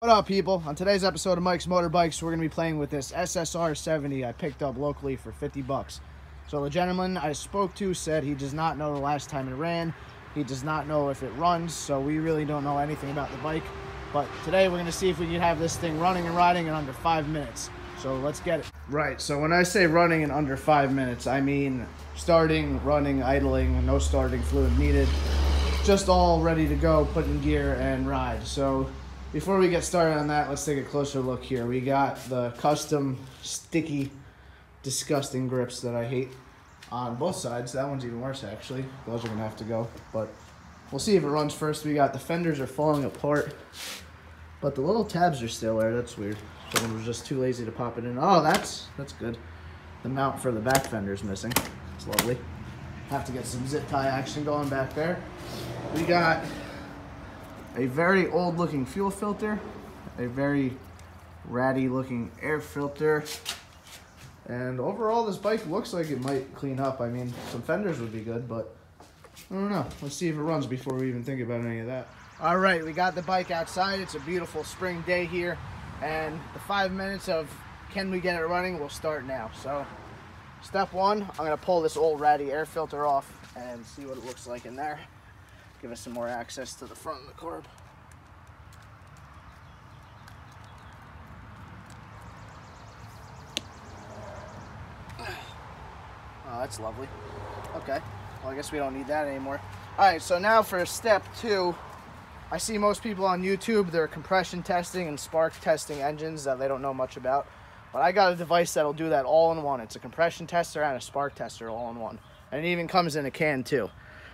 What up, people? On today's episode of Mike's Motorbikes, we're going to be playing with this SSR 70 I picked up locally for 50 bucks. So the gentleman I spoke to said he does not know the last time it ran. He does not know if it runs, so we really don't know anything about the bike. But today we're going to see if we can have this thing running and riding in under 5 minutes. So let's get it. Right, so when I say running in under 5 minutes, I mean starting, running, idling, no starting fluid needed. Just all ready to go, put in gear and ride. So before we get started on that, let's take a closer look here. We got the custom sticky, disgusting grips that I hate on both sides. That one's even worse, actually. Those are going to have to go, but we'll see if it runs first. We got the fenders are falling apart, but the little tabs are still there. That's weird. Someone was just too lazy to pop it in. Oh, that's good. The mount for the back fender's missing. It's lovely. Have to get some zip tie action going back there. We got a very old looking fuel filter, a very ratty looking air filter, and overall this bike looks like it might clean up. I mean, some fenders would be good, but I don't know. Let's see if it runs before we even think about any of that. All right, we got the bike outside. It's a beautiful spring day here, and the 5 minutes of can we get it running will start now. So step one, I'm gonna pull this old ratty air filter off and see what it looks like in there. Give us some more access to the front of the carb. Oh, that's lovely. Okay, well, I guess we don't need that anymore. All right, so now for step two, I see most people on YouTube, they're compression testing and spark testing engines that they don't know much about. But I got a device that'll do that all in one. It's a compression tester and a spark tester all in one. And it even comes in a can too.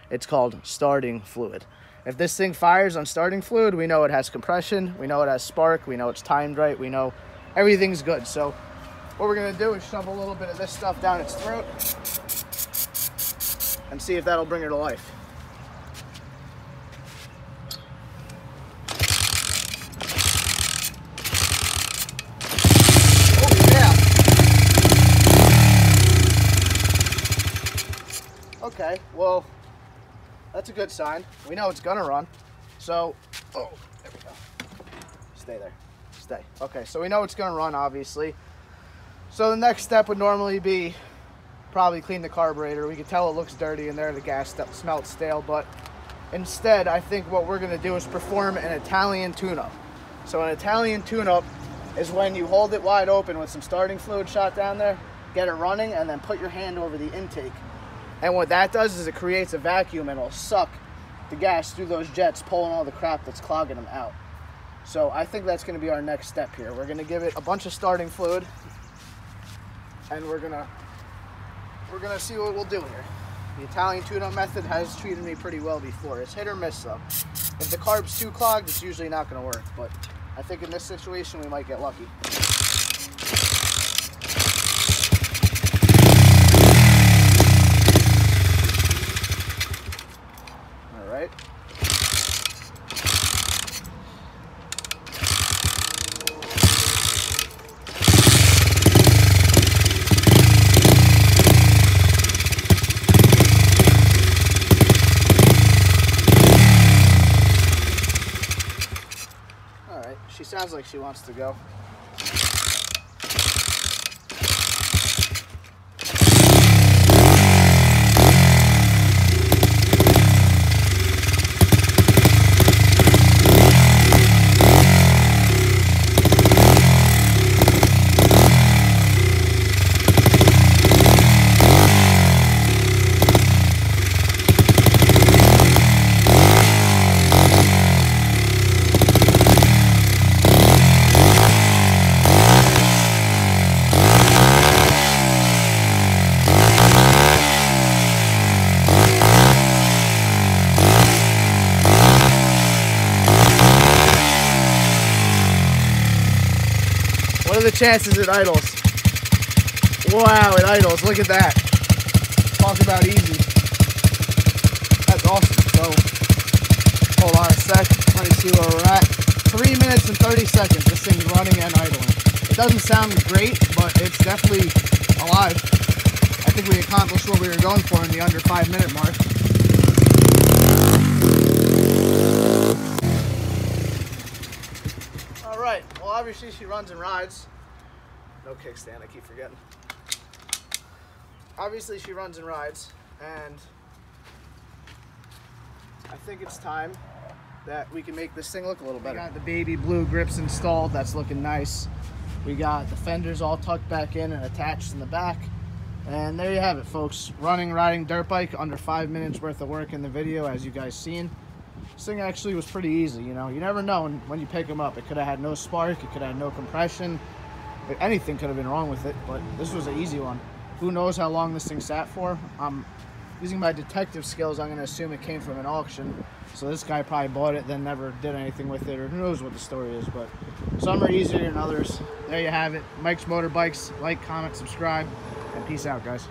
It's called starting fluid. If this thing fires on starting fluid, we know it has compression, we know it has spark, we know it's timed right, we know everything's good. So what we're gonna do is shove a little bit of this stuff down its throat and see if that'll bring her to life. Oh yeah. Okay, well, that's a good sign. We know it's gonna run. So, oh, there we go. Stay there, stay. Okay, so we know it's gonna run, obviously. So the next step would normally be probably clean the carburetor. We can tell it looks dirty in there, the gas smelled stale, but instead, I think what we're gonna do is perform an Italian tune-up. So an Italian tune-up is when you hold it wide open with some starting fluid shot down there, get it running, and then put your hand over the intake. And what that does is it creates a vacuum and it'll suck the gas through those jets, pulling all the crap that's clogging them out. So I think that's going to be our next step here. We're going to give it a bunch of starting fluid, and we're gonna see what we'll do here. The Italian tune-up method has treated me pretty well before. It's hit or miss though. If the carb's too clogged, it's usually not going to work. But I think in this situation we might get lucky. Right. All right, she sounds like she wants to go. What are the chances it idles? Wow, it idles. Look at that. Talk about easy. That's awesome. So, hold on a sec. Let me see where we're at. 3 minutes and 30 seconds. This thing's running and idling. It doesn't sound great, but it's definitely alive. I think we accomplished what we were going for in the under 5 minute mark. right, well, obviously she runs and rides. No kickstand, I keep forgetting. Obviously she runs and rides, and I think it's time that we can make this thing look a little better. We got the baby blue grips installed. That's looking nice. We got the fenders all tucked back in and attached in the back. And there you have it, folks. Running, riding dirt bike, under 5 minutes worth of work in the video, as you guys seen. This thing actually was pretty easy, you know. You never know when you pick them up. It could have had no spark, it could have had no compression. Anything could have been wrong with it, but this was an easy one. Who knows how long this thing sat for? Using my detective skills, I'm going to assume it came from an auction. So this guy probably bought it, then never did anything with it, or who knows what the story is. But some are easier than others. There you have it. Mike's Motorbikes. Like, comment, subscribe, and peace out, guys.